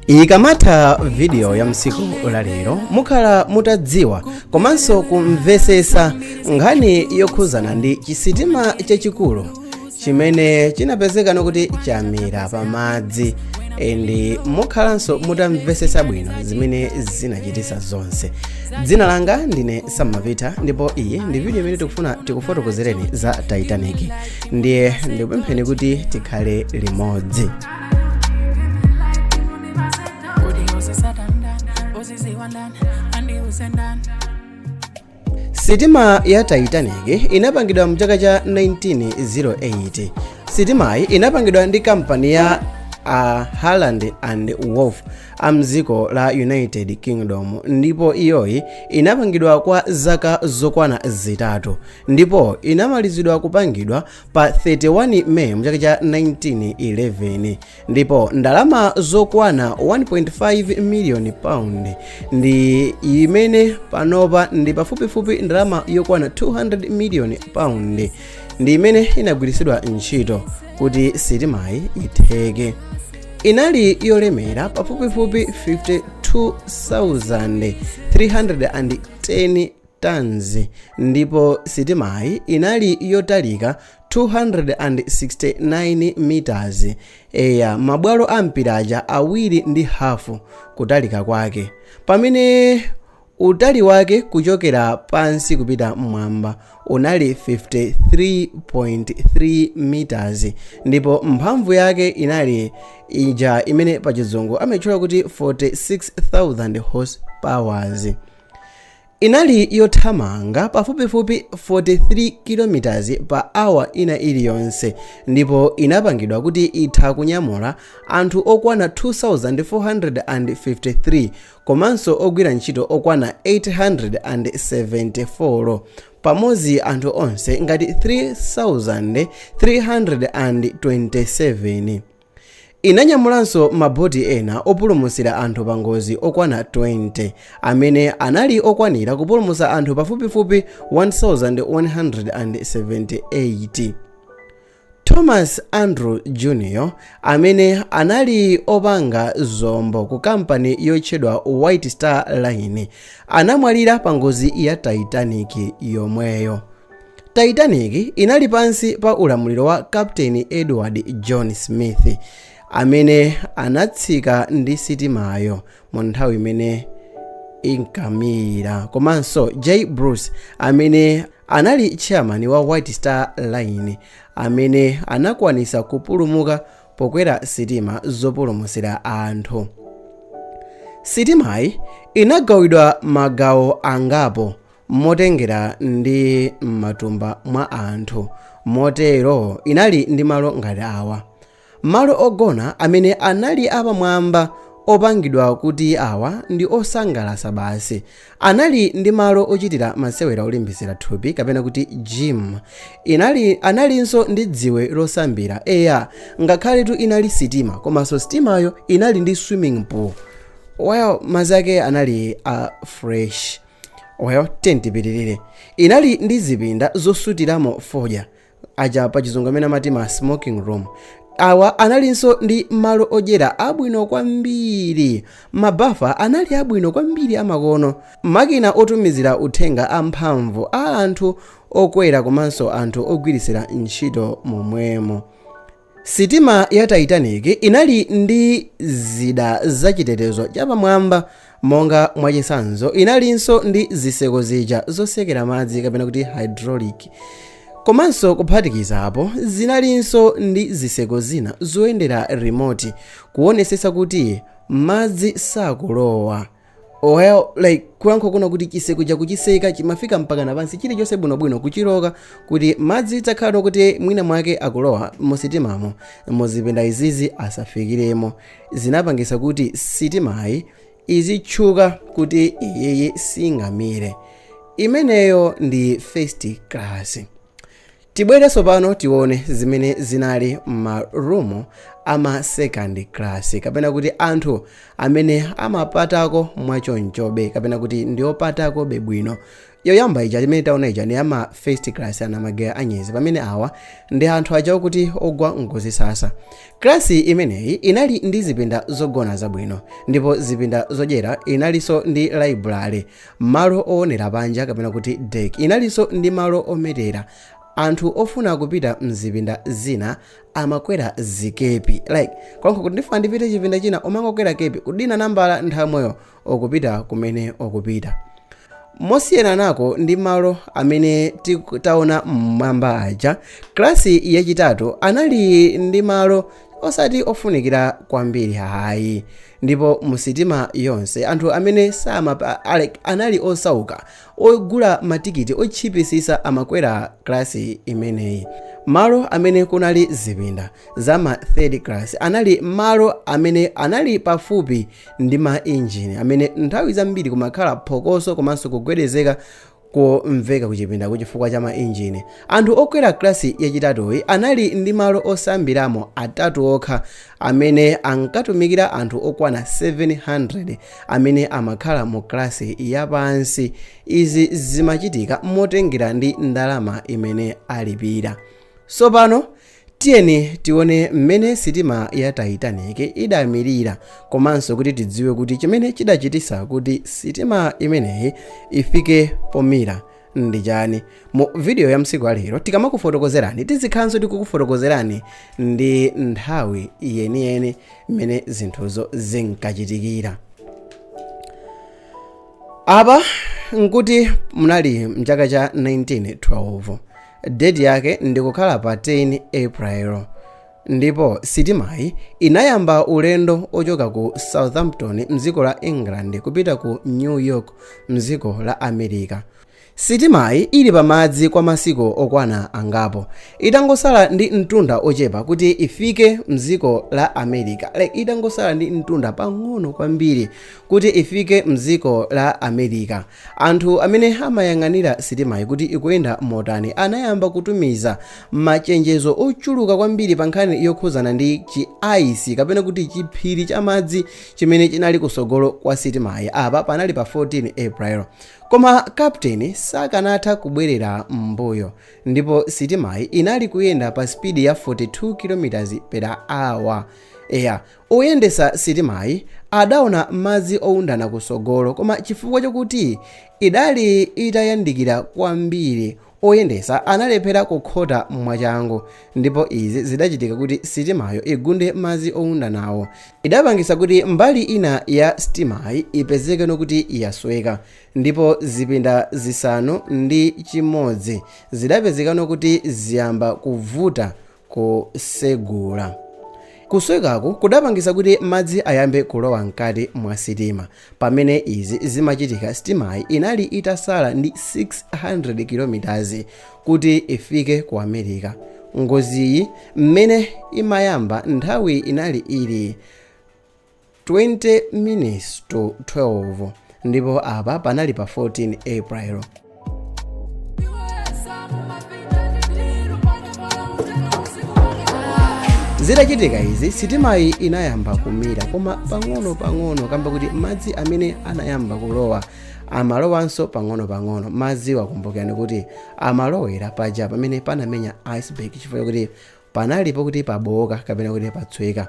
Ikamatha video ya msiku la lero mukhala mutadziwa komanso kumvesesa nkhani yokhuzana ndi chisitima chachikulu chimene chinapezeka nokuti chamira pamadzi ndi mukhalanso mutamvesesa bwino zimene zinachitisa zonse. Dzina langa ndine Samapita ndipo iyi ndi video imene tikufotokozereni za Titanic. Ndiye ndikupempheni kuti tikhale limodzi. Sitima ya Titanic inapangidwa mchaka cha 1908. Sitimayi inapangidwa ndi kampani ya Harland and Wolff amdziko la United Kingdom, ndipo iyoyi inapangidwa kwa zaka zokwana zitatu ndipo inamalizidwa kupangidwa pa 31 May mchaka cha 1911 ndipo ndalama zokwana 1.5 million pound ndi imene panopa ndi pafupifupi ndalama yokwana 200 million pound ndi imene inagwiritsidwa ntchito kuti sitimayi itheke. Inali yolemera pafupifupi 52,310 tons ndipo sitimayi inali yotalika 269 meters, mabwalo ampiraja awiri ndi hafu kutalika kwake, pamene utali wake kuchokera pansi kupita mmwamba unali 53.3 meters ndipo mphamvu yake inali ija imene pachizungu amatchula kuti 46,000 horsepower. Inali yothamanga pafupifupi 43 km per hour ina iliyonse ndipo inapangidwa kuti itha kunyamula anthu okwana 2,453 komanso ogwira ntchito okwana 874 pamodzi anthu onse ngati 3,327. Inanyamulanso maboti ena opulumutsira anthu pa ngozi okwana 20 amene anali okwanira kupulumutsa anthu pafupifupi 1,178. Thomas Andrew Jr. amene anali opanga zombo ku kampani yotchedwa White Star Line anamwalira pa ngozi ya Titanic yomweyo. Titanic inali pansi pa ulamuliro wa Captain Edward John Smith amene anatsika ndi sitimayo mu nthawi imene inkamira, komanso J. Bruce amene anali chairman wa White Star Line amene anakwanisa kupulumuka pokwera sitima zopulumutsira anthu. Sitimayi inagawidwa magawo angapo motengera ndi matumba mwa anthu, motero inali ndi malo ngati awa: malo ogona amene anali apamwamba opangidwa kuti awa ndi osangalatsa basi, anali ndi malo ochitira masewera olimbitsira thupi kapena kuti gym, analinso ndi dziwe losambira ngakhaletu inali sitima komanso sitimayo inali ndi swimming pool. Madzi ake anali fresh. Tipitirire. Inali ndi zipinda zosutiramo fodya aja pachizungu amene amati ma smoking room. Awa analinso ndi malo odyera abwino kwambiri, mabafa anali abwino kwambiri amakono, makina otumizira uthenga amphamvu a anthu okwera komanso anthu ogwiritsira ntchito momwemo. Sitima ya Titanic inali ndi zida zachitetezo chapamwamba monga mwachitsanzo inalinso ndi ziseko zija zosekera madzi kapena kuti hydraulic, komanso kuphatikizapo zinalinso ndi ziseko zina zoyendera remote kuonesesa kuti madzi sakulowa. Kuyankho kuna kuti chiseko chakuchiseka chimafika mpaka na pansi chilichonse bwinobwino kuchiloka kuti madzi takhala kuti mwina mwake akulowa musitimamo, muzipinda izizi asafikiremo. Zinapangisa kuti sitimayi izitchuka kuti iyiyi singamire. Imeneyo ndi first class. Tibwereso pano tione zimene zinali marumu ama second class kapena kuti anthu amene amapatako mwachonchobe kapena kuti ndiopatako bwino. Yoyamba ija limene taona ija ndi ama first class anamagera anyezi, pamene awa ndi anthu aja kuti ogwa ngozi sasa. Klasi imeneyi inali ndi zipinda zogona zabwino, ndipo zipinda zodyera inalinso ndi library, malo oonera panja kapena kuti deck, inalinso ndi malo ometera. Anthu ofuna kupita mzipinda zina amakwera zikepi, kwankho kuti ndifuna ndipite chipinda china umangokwera kepi kudina nambala nthamoyo okupita kumene okupita. Mosiyana nako ndi malo amene taona mmwamba aja, klasi yachitatu anali ndi malo osati ofunikira kwambiri hayi, ndipo musitima yonse anthu amene anali osauka ogula matikiti otchipisisa amakwera klasi imeneyi. Malo amene kunali zipinda zama third class anali malo amene anali pafupi ndi ma engine amene nthawi zambiri kumakhala phokoso komanso kugwedezeka kumveka kuchipinda kuchifukwa cha ma engine. Anthu okwera klasi yachitatuyi anali ndi malo osambiramo atatu okha amene ankatumikira anthu okwana 700 amene amakhala mu klasi yapansi. Izi zimachitika motengera ndi ndalama imene alipira. Sopano tiyeni tione mmene sitima ya Titanic idamirira komanso kuti tidziwe kuti chimene chidachitisa kuti sitima imeneyi ifike pomira ndi chani. Mu video ya msiku alero tikamakufotokozerani tizikhanso tikukufotokozerani ndi nthawi yeniyeni mmene zinthuzo zinkachitikira. Apa nkuti munali mchaka cha 1912. Date yake ndikukhala pa 10 April, ndipo sitimayi inayamba ulendo ochoka ku Southampton mdziko la England kupita ku New York mdziko la America. Sitimayi ili pamadzi kwa masiku okwana angapo, itangosala ndi mtunda ochepa kuti ifike mdziko la America. Itangosala ndi mtunda pang'ono kwambiri kuti ifike mdziko la America. Anthu amene amayang'anira sitimayi kuti ikuyenda motani anayamba kutumiza machenjezo ochuluka kwambiri pa nkhani yokhuzana ndi chi-ice kapena kuti chiphiri cha madzi chimene chinali kusogolo kwa sitimayi. Apa panali pa 14 April. Koma kapteni sakanatha kubwerera mbuyo, ndipo sitimayi inali kuyenda pa speed ya 42 km/h. Oyendesa sitimayi adaona madzi oundana kusogolo, koma chifukwa chokuti idali itayandikira kwambiri oyendesa analephera kukhota mwachangu, ndipo izi zidachitika kuti sitimayo igunde madzi oundanawo. Idapangisa kuti mbali ina ya sitimayi ipezeke nokuti yasweka, ndipo zipinda zisanu ndi chimodzi zidapezeka nokuti ziyamba kuvuta kusegula. Kuswekaku kudapangisa kuti madzi ayambe kulowa mkati mwa sitima. Pamene izi zimachitika, sitimayi inali itasala ndi 600 km kuti ifike ku America. Ngoziyi mmene imayamba nthawi inali ili 20 minutes to 12, ndipo apa panali pa 14 April. Zidachitika izi, sitimayi inayamba kumira, koma pang'ono kamba kuti madzi amene anayamba kulowa amalowanso pang'ono. Madzi wakumbukirani kuti amalowera paja pamene panamenya iceberg chifukwa kuti panalipo kuti paboka kapena kuti patsweka.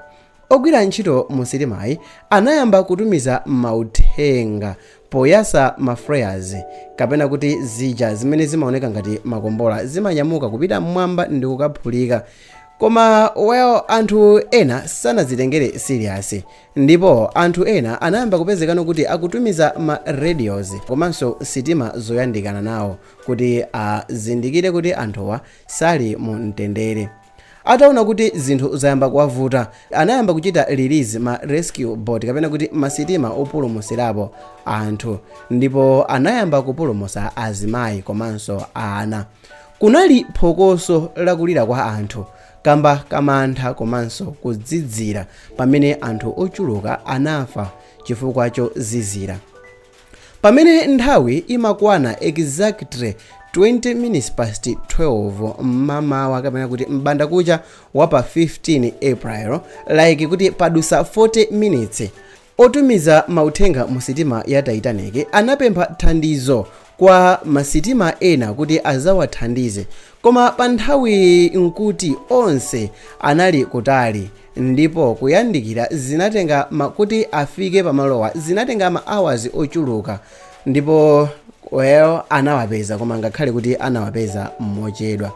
Ogwira ntchito mu sitimayi anayamba kutumiza mauthenga poyasa ma flares kapena kuti zija zimene zimaoneka ngati makombola zimanyamuka kupita mmwamba ndi kukaphulika. Koma anthu ena sanazitengere serious, ndipo anthu ena anayamba kupezekano kuti akutumiza ma radios komanso sitima zoyandikana nawo kuti azindikire kuti anthuwa sali mu mtendere. Ataona kuti zinthu zayamba kuwavuta, anayamba kuchita release ma rescue boat kapena kuti masitima opulumusirapo anthu, ndipo anayamba kupulumusa azimayi komanso ana. Kunali phokoso lakulira kwa anthu, kamba kamantha komanso kudzidzira pamene anthu ochuluka anafa chifukwa chozizira. Pamene nthawi imakwana exactly 20 minutes past 12 mmamawa kapena kuti mbanda kucha wa pa 15 April, like kuti padusa 40 minutes. Otumiza mauthenga mu sitima ya Titanic anapempha thandizo kwa masitima ena kuti azawathandize, koma pa nthawi nkuti onse anali kutali, ndipo kuyandikira zinatenga kuti afike pamalowa zinatenga ma hours ochuluka, ndipo anawapeza, koma ngakhale kuti anawapeza mochedwa.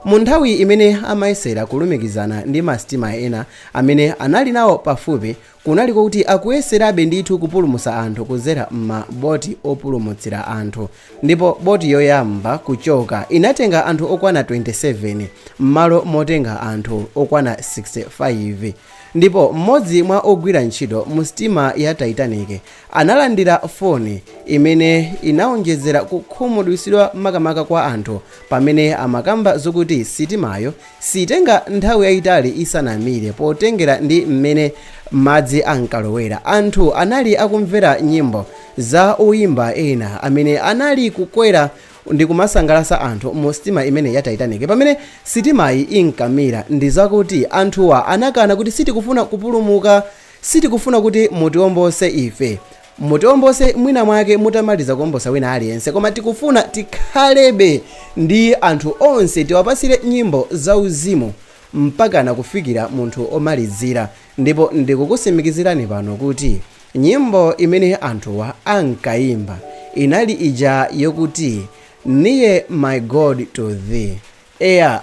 Mu nthawi imene amayesera kulumikizana ndi masitima ena amene anali nawo pafupi, kunaliko kuti akuyeserabe ndithu kupulumutsa anthu kudzera m'maboti opulumutsira anthu, ndipo boti yoyamba kuchoka inatenga anthu okwana 27 m'malo motenga anthu okwana 65. Ndipo mmodzi mwa ogwira ntchito mu sitima ya Titanic analandira foni imene inaonjezera kukhumudwitsidwa makamaka kwa anthu pamene amakamba zokuti sitimayo sitenga nthawi yayitali isanamire potengera ndi mmene madzi ankalowera. Anthu anali akumvera nyimbo za oyimba ena amene anali kukwera ndi kumasangalatsa anthu mu sitima imene ya Titanic. Pamene sitimayi inkamira ndi zakuti anthuwa anakana kuti sitikufuna kupulumuka, sitikufuna kuti mutiombose ife, mutiombose mwina mwake mutamaliza kuombosa wina aliyense, koma tikufuna tikhalebe ndi anthu onse, tiwapasire nyimbo zauzimu mpaka kufikira munthu omalizira. Ndipo ndikukusimikizirani pano kuti nyimbo imene anthuwa ankayimba inali ija yokuti Near my God to thee.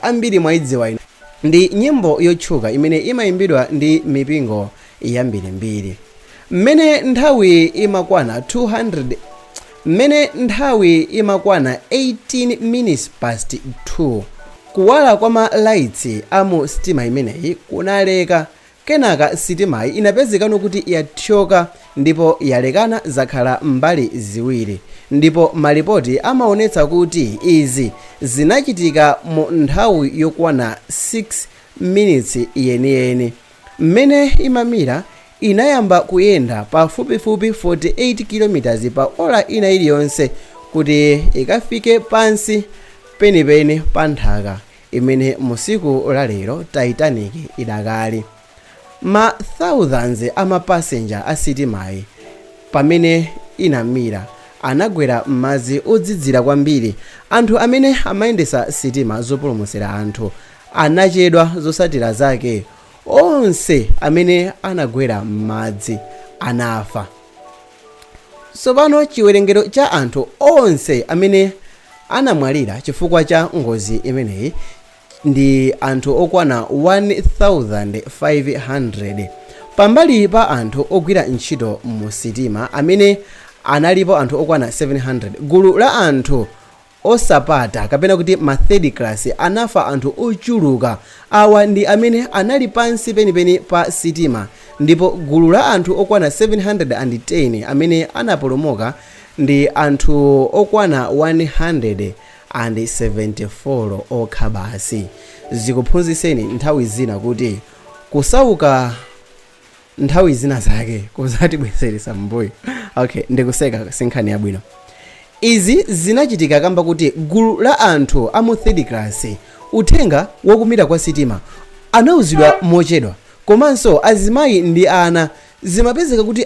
Ambiri mwaidziwa ino. Ndi nyimbo yotchuka imene imayimbidwa ndi mipingo yambirimbiri. Mmene nthawi imakwana 18 minutes past 2. Kuwala kwa ma lights amu sitima imeneyi kunaleka, kenaka sitimayi inapezekano kuti yathyoka ndipo yalekana zakhala mbali ziwiri, ndipo malipoti amaonetsa kuti izi zinachitika mu nthawi yokwana 6 minutes yeniyeni. Mmene imamira inayamba kuyenda pafupifupi 48 km pa ola ina iliyonse kuti ikafike pansi penipeni pa nthaka imene musiku la lero Titanic idakali. Ma thousands ama passenger a sitimayi pamene inamira anagwera m'madzi odzidzira kwambiri. Anthu amene amayendesa sitima zopulumutsira anthu anachedwa zotsatira zake. Onse amene anagwera m'madzi anafa. Tsopano chiwerengero cha anthu onse amene anamwalira chifukwa cha ngozi imeneyi ndi anthu okwana 1500. Pambali pa anthu ogwira ntchito mu sitima amene analipo anthu okwana 700, gulu la anthu osapata kapena kuti ma third class anafa anthu ochuluka. Awa ndi amene anali pansi penipeni pa sitima, ndipo gulu la anthu okwana 710 amene anapulumuka ndi anthu okwana 174 okha basi. Zikuphunzitseni nthawi zina kuti kusauka nthawi zina zake kuzatibweseresa mbuyo. Okay, ndikuseka sinkhani yabwino. Izi zinachitika kamba kuti gulu la anthu amu third class uthenga wokumira kwa sitima anauzidwa mochedwa, komanso azimayi ndi ana zimapezeka kuti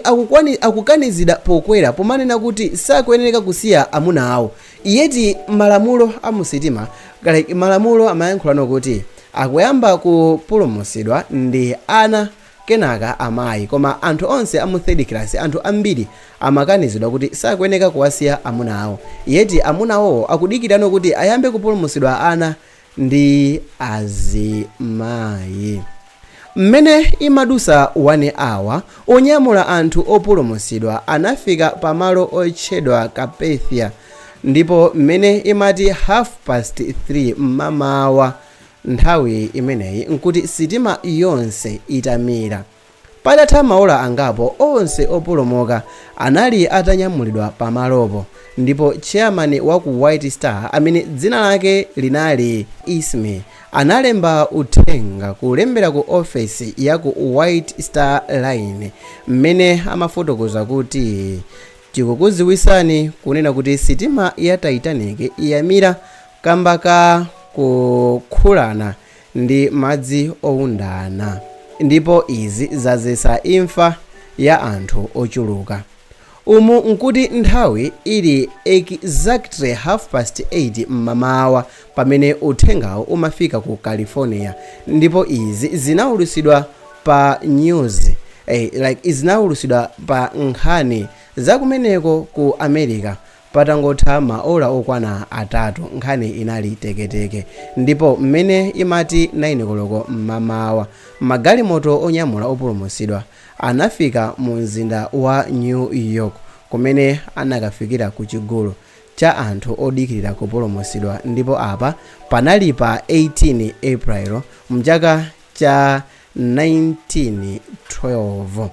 akukanizidwa pokwera pomanena kuti sakuyenera kusiya amuna awo. Yeti malamulo amu sitima malamulo amayankhulano kuti akuyamba kupulumutsidwa ndi ana kenaka amayi, koma anthu onse amu third class anthu ambiri amakanizidwa kuti sakuyenera kuwasiya amuna awo. Yeti amuna awo akudikirano kuti ayambe kupulumutsidwa ana ndi azimayi. Mmene imadusa 1 hour onyamula anthu opulumutsidwa anafika pamalo otchedwa Carpathia, ndipo mmene imati 3:30 mmamawa nthawi imeneyi nkuti sitima yonse itamira. Patatha maola angapo onse opulumuka anali atanyamulidwa pamalopo, ndipo chairman wa ku White Star amene dzina lake linali Ismay analemba uthenga kulembera ku office ya ku White Star Line mmene amafotokoza kuti tikukuziwisani kunena kuti sitima ya Titanic iyamira kamba ka kukhulana ndi madzi owundana, ndipo izi zazesa imfa ya anthu ochuluka. Umu nkuti nthawi ili exactly 8:30 mmamawa pamene uthengawo umafika ku California, ndipo izi zinaulusidwa pa news zinaulusidwa pa nkhani zakumeneko ku America patangotha maola okwana 3 nkhani inali teketeke, ndipo mmene imati 9 koloko mmamawa magalimoto onyamula opulumutsidwa anafika mu mzinda wa New York kumene anakafikira ku chigulu cha anthu odikirira kupulumutsidwa, ndipo apa panali pa 18 April mchaka cha 1912.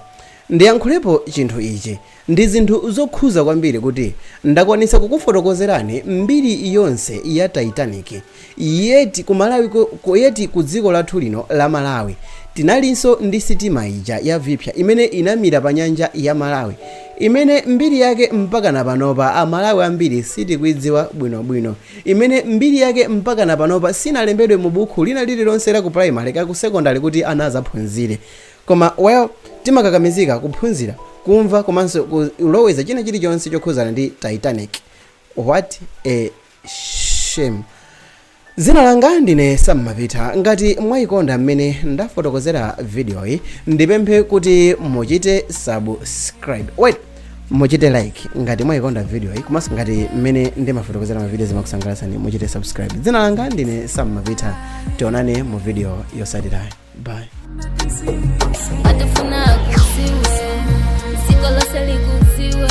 Ndiyankhulepo chinthu ichi ndi zinthu zokhuza kwambiri kuti ndakwanisa kukufotokozerani mbiri yonse ya Titanic yeti ku Malawi yeti ku dziko lathu lino la Malawi tinalinso ndi sitima ija ya Vipya imene inamira pa nyanja ya Malawi, imene mbiri yake mpaka napanopa Amalawi ambiri sitikuidziwa bwinobwino, imene mbiri yake mpaka napanopa sinalembedwe mu buku lina lililonse la ku primary ka ku secondary kuti anazaphunzire, koma timakakamizika kuphunzira, kumva komanso kuloweza china chilichonse chokhuzana ndi Titanic. What a shame. Zina langa ndine Sam Mapita. Ngati mwayikonda mmene ndafotokozera video iyi, ndipemphe kuti muchite subscribe. Muchite like ngati mwayikonda video iyi, komanso ngati mmene ndimafotokozera ma videos zimakusangalatsani muchite subscribe. Zina langa ndine Sam Mapita. Tionane mu video yotsatira. Bye. Atafuna kusiwe, siko lose likusiwe.